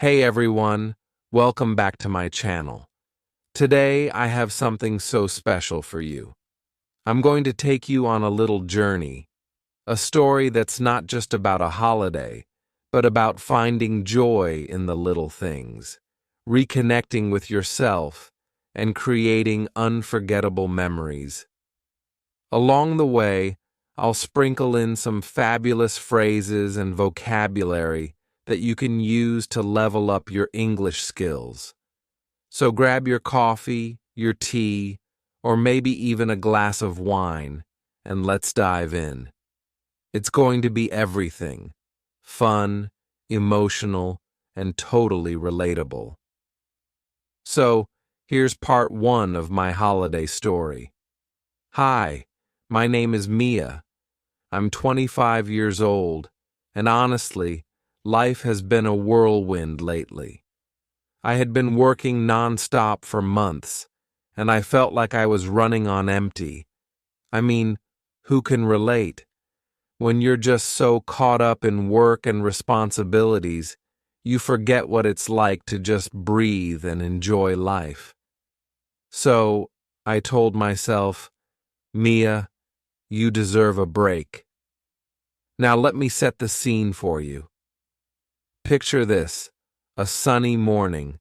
Hey everyone, welcome back to my channel. Today I have something so special for you. I'm going to take you on a little journey, a story that's not just about a holiday, but about finding joy in the little things, reconnecting with yourself, and creating unforgettable memories. Along the way, I'll sprinkle in some fabulous phrases and vocabulary that you can use to level up your English skills. So grab your coffee, your tea, or maybe even a glass of wine, and let's dive in. It's going to be everything: fun, emotional, and totally relatable. So, here's part one of my holiday story. Hi, my name is Mia. I'm 25 years old, and honestly, life has been a whirlwind lately. I had been working nonstop for months, and I felt like I was running on empty. I mean, who can relate? When you're just so caught up in work and responsibilities, you forget what it's like to just breathe and enjoy life. So, I told myself, Mia, you deserve a break. Now let me set the scene for you. Picture this: a sunny morning,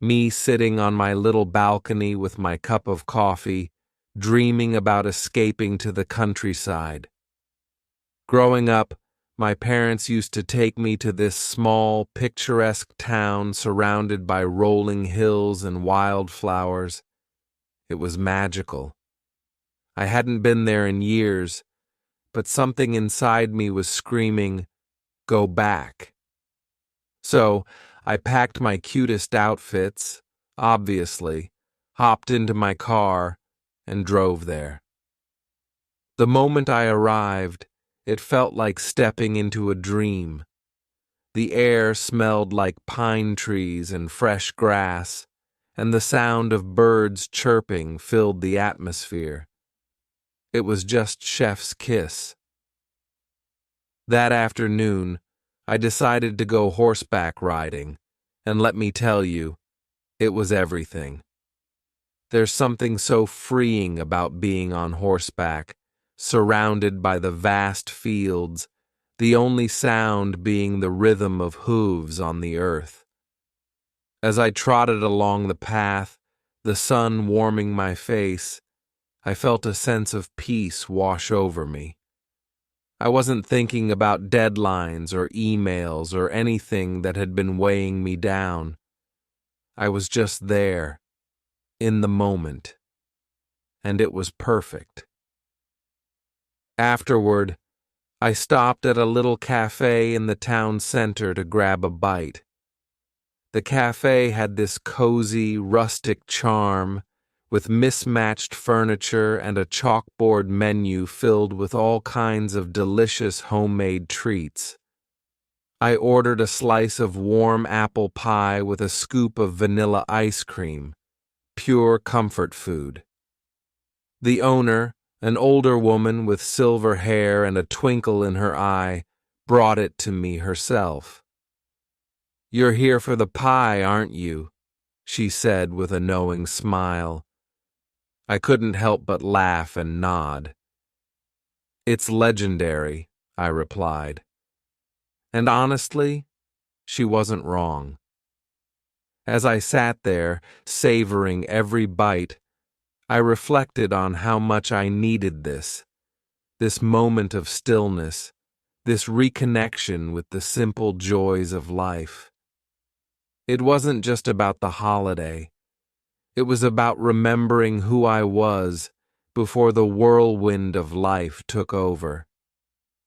me sitting on my little balcony with my cup of coffee, dreaming about escaping to the countryside. Growing up, my parents used to take me to this small, picturesque town surrounded by rolling hills and wildflowers. It was magical. I hadn't been there in years, but something inside me was screaming, "Go back." So, I packed my cutest outfits, obviously, hopped into my car, and drove there. The moment I arrived, it felt like stepping into a dream. The air smelled like pine trees and fresh grass, and the sound of birds chirping filled the atmosphere. It was just chef's kiss. That afternoon, I decided to go horseback riding, and let me tell you, it was everything. There's something so freeing about being on horseback, surrounded by the vast fields, the only sound being the rhythm of hooves on the earth. As I trotted along the path, the sun warming my face, I felt a sense of peace wash over me. I wasn't thinking about deadlines or emails or anything that had been weighing me down. I was just there, in the moment, and it was perfect. Afterward, I stopped at a little cafe in the town center to grab a bite. The cafe had this cozy, rustic charm, with mismatched furniture and a chalkboard menu filled with all kinds of delicious homemade treats. I ordered a slice of warm apple pie with a scoop of vanilla ice cream, pure comfort food. The owner, an older woman with silver hair and a twinkle in her eye, brought it to me herself. "You're here for the pie, aren't you?" she said with a knowing smile. I couldn't help but laugh and nod. "It's legendary," I replied. And honestly, she wasn't wrong. As I sat there, savoring every bite, I reflected on how much I needed this moment of stillness, this reconnection with the simple joys of life. It wasn't just about the holiday. It was about remembering who I was before the whirlwind of life took over.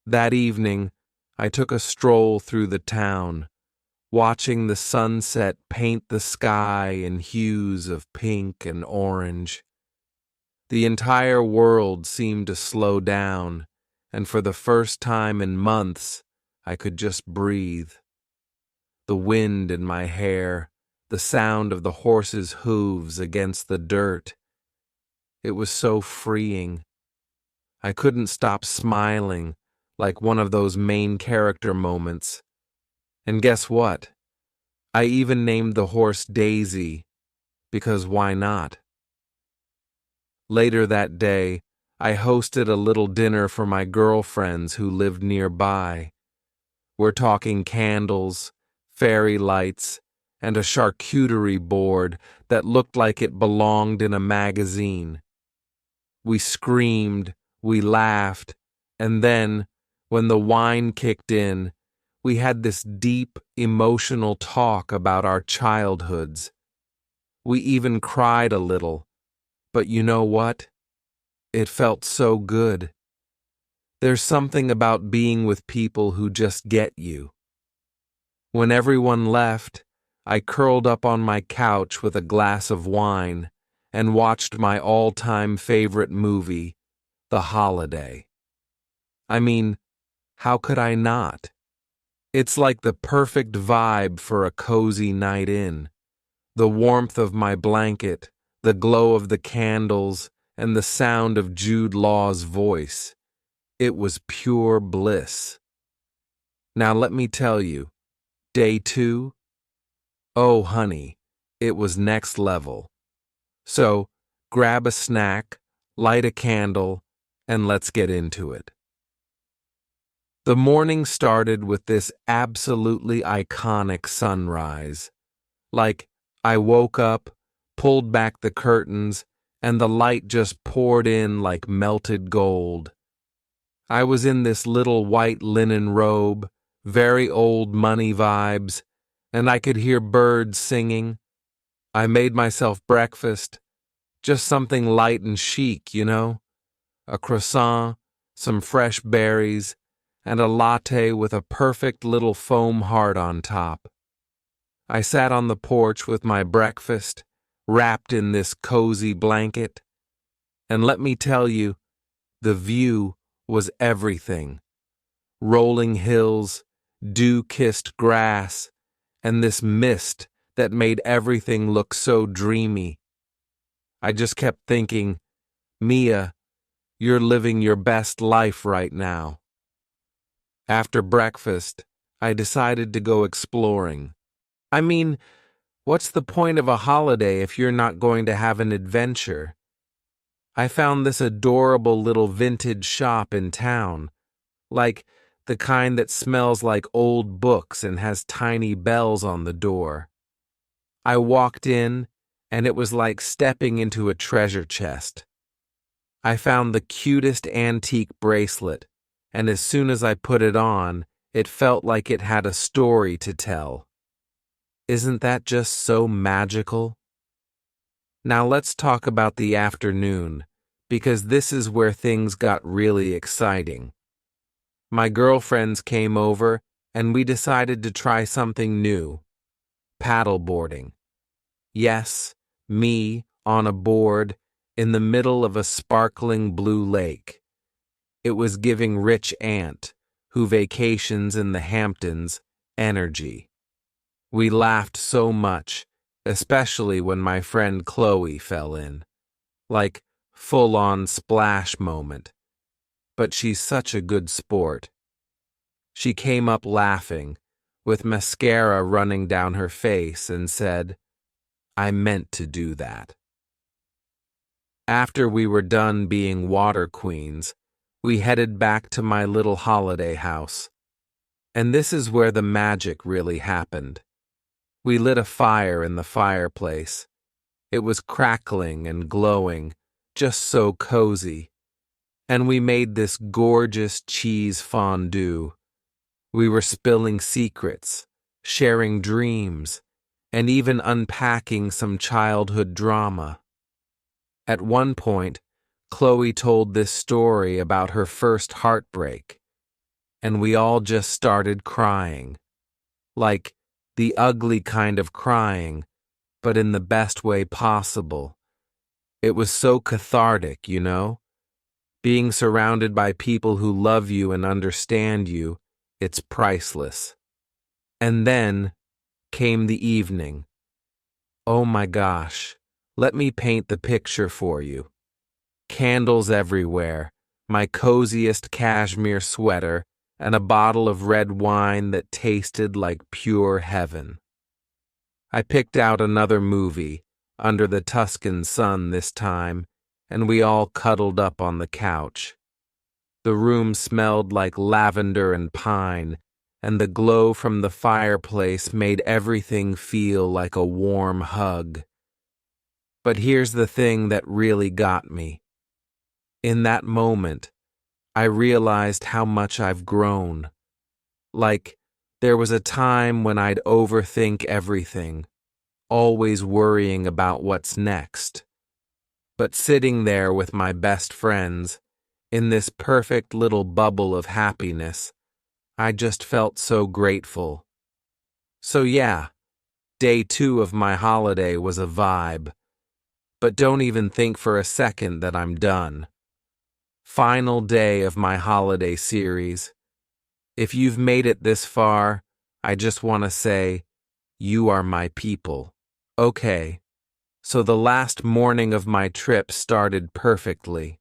That evening, I took a stroll through the town, watching the sunset paint the sky in hues of pink and orange. The entire world seemed to slow down, and for the first time in months, I could just breathe. The wind in my hair, the sound of the horses' hooves against the dirt. It was so freeing. I couldn't stop smiling, like one of those main character moments. And guess what? I even named the horse Daisy, because why not? Later that day, I hosted a little dinner for my girlfriends who lived nearby. We're talking candles, fairy lights, and a charcuterie board that looked like it belonged in a magazine. We screamed, we laughed, and then, when the wine kicked in, we had this deep, emotional talk about our childhoods. We even cried a little, but you know what? It felt so good. There's something about being with people who just get you. When everyone left, I curled up on my couch with a glass of wine and watched my all-time favorite movie, The Holiday. I mean, how could I not? It's like the perfect vibe for a cozy night in. The warmth of my blanket, the glow of the candles, and the sound of Jude Law's voice. It was pure bliss. Now let me tell you, day 2? Oh, honey, it was next level. So, grab a snack, light a candle, and let's get into it. The morning started with this absolutely iconic sunrise. Like, I woke up, pulled back the curtains, and the light just poured in like melted gold. I was in this little white linen robe, very old money vibes, and I could hear birds singing. I made myself breakfast, just something light and chic, you know? A croissant, some fresh berries, and a latte with a perfect little foam heart on top. I sat on the porch with my breakfast, wrapped in this cozy blanket, and let me tell you, the view was everything. Rolling hills, dew-kissed grass, and this mist that made everything look so dreamy. I just kept thinking, Mia, you're living your best life right now. After breakfast, I decided to go exploring. I mean, what's the point of a holiday if you're not going to have an adventure? I found this adorable little vintage shop in town, like the kind that smells like old books and has tiny bells on the door. I walked in, and it was like stepping into a treasure chest. I found the cutest antique bracelet, and as soon as I put it on, it felt like it had a story to tell. Isn't that just so magical? Now let's talk about the afternoon, because this is where things got really exciting. My girlfriends came over, and we decided to try something new. Paddleboarding. Yes, me on a board in the middle of a sparkling blue lake. It was giving rich aunt, who vacations in the Hamptons, energy. We laughed so much, especially when my friend Chloe fell in. Like, full-on splash moment. But she's such a good sport. She came up laughing, with mascara running down her face, and said, I meant to do that. After we were done being water queens, we headed back to my little holiday house. And this is where the magic really happened. We lit a fire in the fireplace. It was crackling and glowing, just so cozy. And we made this gorgeous cheese fondue. We were spilling secrets, sharing dreams, and even unpacking some childhood drama. At one point, Chloe told this story about her first heartbreak, and we all just started crying. Like, the ugly kind of crying, but in the best way possible. It was so cathartic, you know? Being surrounded by people who love you and understand you, it's priceless. And then came the evening. Oh my gosh, let me paint the picture for you. Candles everywhere, my coziest cashmere sweater, and a bottle of red wine that tasted like pure heaven. I picked out another movie, Under the Tuscan Sun this time, and we all cuddled up on the couch. The room smelled like lavender and pine, and the glow from the fireplace made everything feel like a warm hug. But here's the thing that really got me. In that moment, I realized how much I've grown. Like, there was a time when I'd overthink everything, always worrying about what's next. But sitting there with my best friends, in this perfect little bubble of happiness, I just felt so grateful. So yeah, day 2 of my holiday was a vibe. But don't even think for a second that I'm done. Final day of my holiday series. If you've made it this far, I just want to say, you are my people. Okay, so the last morning of my trip started perfectly.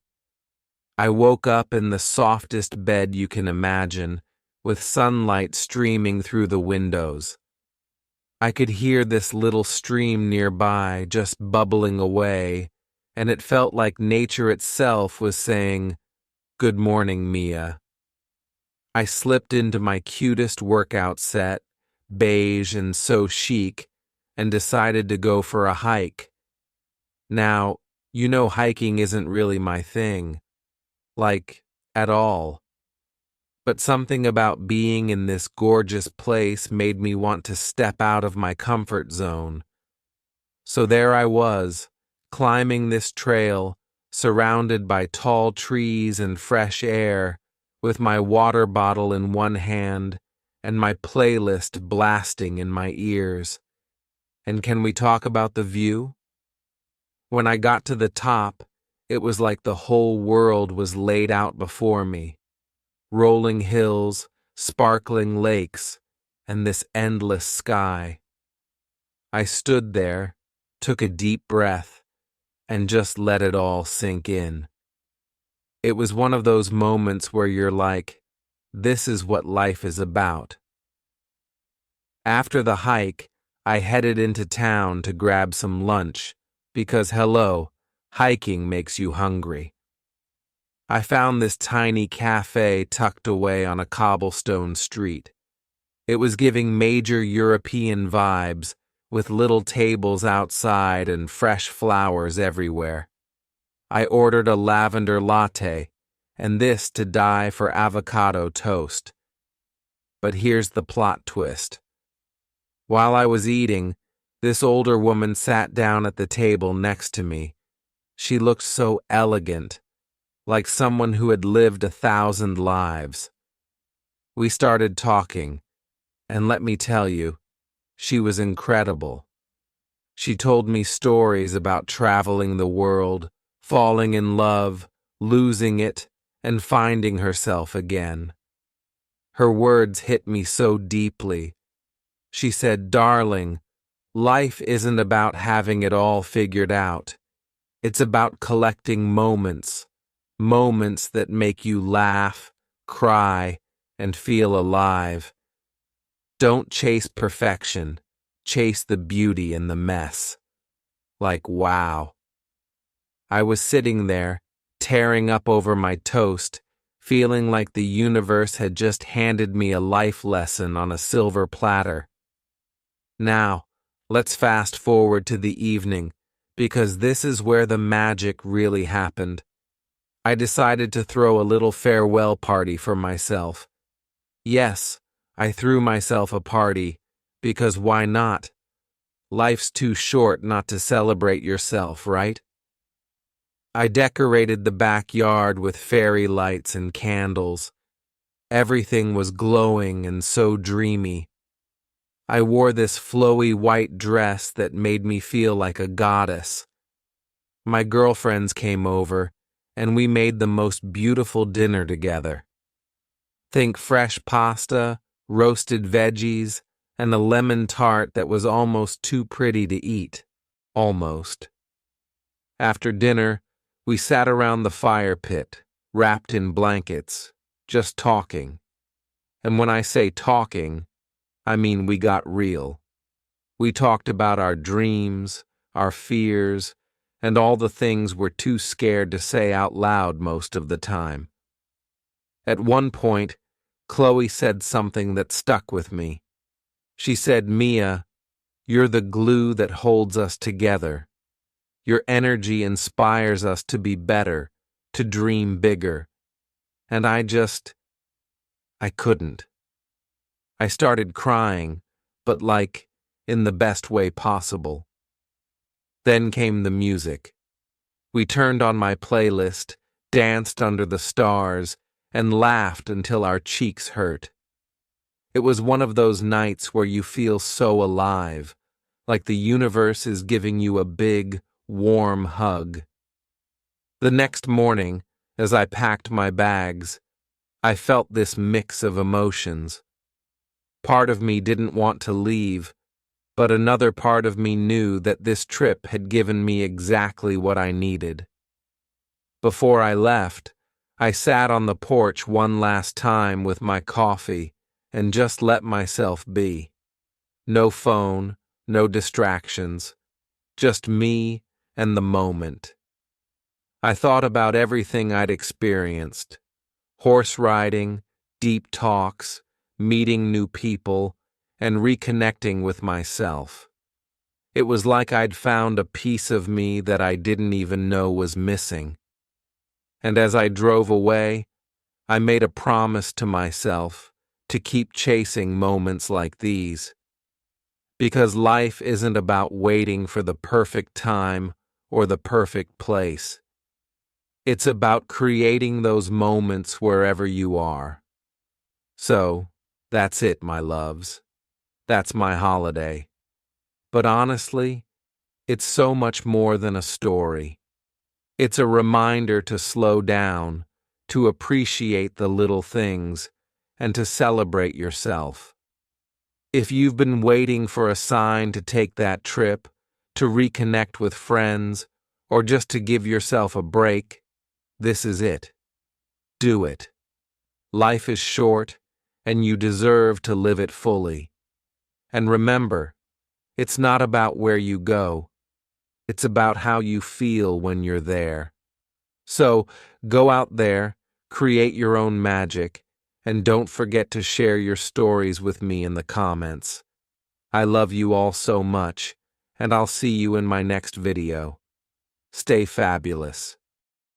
I woke up in the softest bed you can imagine, with sunlight streaming through the windows. I could hear this little stream nearby just bubbling away, and it felt like nature itself was saying, "Good morning, Mia." I slipped into my cutest workout set, beige and so chic, and decided to go for a hike. Now, you know hiking isn't really my thing, like, at all. But something about being in this gorgeous place made me want to step out of my comfort zone. So there I was, climbing this trail, surrounded by tall trees and fresh air, with my water bottle in one hand and my playlist blasting in my ears. And can we talk about the view? When I got to the top, it was like the whole world was laid out before me. Rolling hills, sparkling lakes, and this endless sky. I stood there, took a deep breath, and just let it all sink in. It was one of those moments where you're like, this is what life is about. After the hike, I headed into town to grab some lunch, because hello, hiking makes you hungry. I found this tiny cafe tucked away on a cobblestone street. It was giving major European vibes, with little tables outside and fresh flowers everywhere. I ordered a lavender latte, and this to die for avocado toast. But here's the plot twist. While I was eating, this older woman sat down at the table next to me. She looked so elegant, like someone who had lived 1,000 lives. We started talking, and let me tell you, she was incredible. She told me stories about traveling the world, falling in love, losing it, and finding herself again. Her words hit me so deeply. She said, "Darling, life isn't about having it all figured out. It's about collecting moments, moments that make you laugh, cry, and feel alive. Don't chase perfection, chase the beauty in the mess." Like, wow. I was sitting there, tearing up over my toast, feeling like the universe had just handed me a life lesson on a silver platter. Now, let's fast forward to the evening, because this is where the magic really happened. I decided to throw a little farewell party for myself. Yes, I threw myself a party, because why not? Life's too short not to celebrate yourself, right? I decorated the backyard with fairy lights and candles. Everything was glowing and so dreamy. I wore this flowy white dress that made me feel like a goddess. My girlfriends came over, and we made the most beautiful dinner together. Think fresh pasta, roasted veggies, and a lemon tart that was almost too pretty to eat. Almost. After dinner, we sat around the fire pit, wrapped in blankets, just talking. And when I say talking, I mean we got real. We talked about our dreams, our fears, and all the things we're too scared to say out loud most of the time. At one point, Chloe said something that stuck with me. She said, "Mia, you're the glue that holds us together. Your energy inspires us to be better, to dream bigger." And I couldn't. I started crying, but in the best way possible. Then came the music. We turned on my playlist, danced under the stars, and laughed until our cheeks hurt. It was one of those nights where you feel so alive, like the universe is giving you a big, warm hug. The next morning, as I packed my bags, I felt this mix of emotions. Part of me didn't want to leave, but another part of me knew that this trip had given me exactly what I needed. Before I left, I sat on the porch one last time with my coffee and just let myself be. No phone, no distractions, just me and the moment. I thought about everything I'd experienced: horse riding, deep talks, meeting new people, and reconnecting with myself. It was like I'd found a piece of me that I didn't even know was missing. And as I drove away, I made a promise to myself to keep chasing moments like these. Because life isn't about waiting for the perfect time or the perfect place. It's about creating those moments wherever you are. So, that's it, my loves. That's my holiday. But honestly, it's so much more than a story. It's a reminder to slow down, to appreciate the little things, and to celebrate yourself. If you've been waiting for a sign to take that trip, to reconnect with friends, or just to give yourself a break, this is it. Do it. Life is short, and you deserve to live it fully. And remember, it's not about where you go. It's about how you feel when you're there. So, go out there, create your own magic, and don't forget to share your stories with me in the comments. I love you all so much, and I'll see you in my next video. Stay fabulous.